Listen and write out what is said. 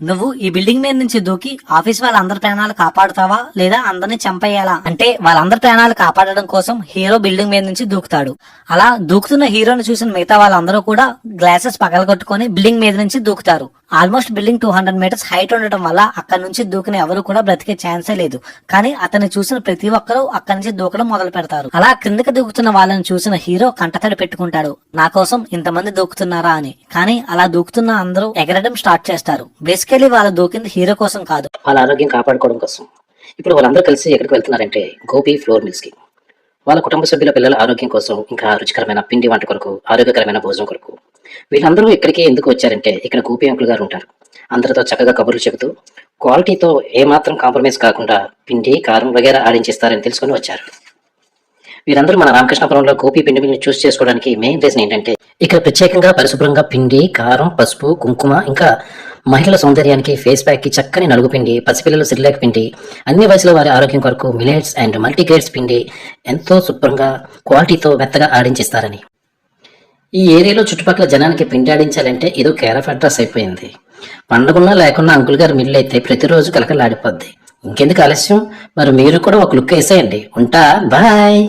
నువ్వు ఈ బిల్డింగ్ మీద నుంచి దూకి ఆఫీస్ వాళ్ళందరి ప్రాణాలు కాపాడుతావా లేదా అందరిని చంపేయాలా అంటే వాళ్ళందరి ప్రాణాలు కాపాడడం కోసం హీరో బిల్డింగ్ మీద నుంచి దూకుతాడు. అలా దూకుతున్న హీరోని చూసిన మిగతా వాళ్ళందరూ కూడా గ్లాసెస్ పగలగొట్టుకొని బిల్డింగ్ మీద నుంచి దూకుతారు. ఆల్మోస్ట్ బిల్డింగ్ 200 మీటర్స్ హైట్ ఉండటం వల్ల అక్కడ నుంచి దూకిన ఎవరు కూడా బ్రతికే ఛాన్సే లేదు. కానీ అతన్ని చూసిన ప్రతి ఒక్కరూ అక్కడి నుంచి దూకడం మొదలు పెడతారు. అలా క్రిందకి దూకుతున్న వాళ్ళని చూసిన హీరో కంటతడి పెట్టుకుంటాడు, నా కోసం ఇంతమంది దూకుతున్నారా అని. కానీ అలా దూకుతున్న అందరూ ఎగరడం స్టార్ట్ చేస్తారు. బేసికలీ వాళ్ళు దూకింది హీరో కోసం కాదు, వాళ్ళ ఆరోగ్యం కాపాడుకోవడం కోసం. ఇప్పుడు వాళ్ళందరూ కలిసి ఎక్కడికి వెళ్తున్నారంటే గోపి ఫ్లోర్ మిల్స్ కి. వాళ్ళ కుటుంబ సభ్యుల పిల్లల ఆరోగ్యం కోసం, ఇంకా రుచికరమైన పిండి వంట కొరకు, ఆరోగ్యకరమైన భోజనం కొరకు. వీళ్ళందరూ ఇక్కడికి ఎందుకు వచ్చారంటే ఇక్కడ గోపి అంకుల్ గారు ఉంటారు. అందరితో చక్కగా కబుర్లు చెబుతూ క్వాలిటీతో ఏమాత్రం కాంప్రమైజ్ కాకుండా పిండి కారం వగేరా ఆడించిస్తారని తెలుసుకొని వచ్చారు. వీరందరూ మన రామకృష్ణపురంలో గోపి పిండి మిల్ని చూస్ చేసుకోవడానికి మెయిన్ రీజన్ ఏంటంటే ఇక్కడ ప్రత్యేకంగా పరిశుభ్రంగా పిండి, కారం, పసుపు, కుంకుమ, ఇంకా మహిళల సౌందర్యానికి ఫేస్ ప్యాక్ కి చక్కని నలుగు పిండి, పసిపిల్లలు సిరిలాక్ పిండి, అన్ని వయసుల వారి ఆరోగ్యం కొరకు మిలెట్స్ అండ్ మల్టీగ్రేడ్స్ పిండి ఎంతో శుభ్రంగా క్వాలిటీతో మెత్తగా ఆడించిస్తారని. ఈ ఏరియాలో చుట్టుపక్కల జనానికి పిండి ఆడించాలంటే ఏదో కేర్ ఆఫ్ అడ్రస్ అయిపోయింది. పండగున్నా లేకున్నా అంకుల్ గారి మిల్లు అయితే ప్రతిరోజు కలకలాడిపోద్ది. ఇంకెందుకు ఆలస్యం, మరి మీరు కూడా ఒక లుక్ వేసేయండి. ఉంటా, బాయ్.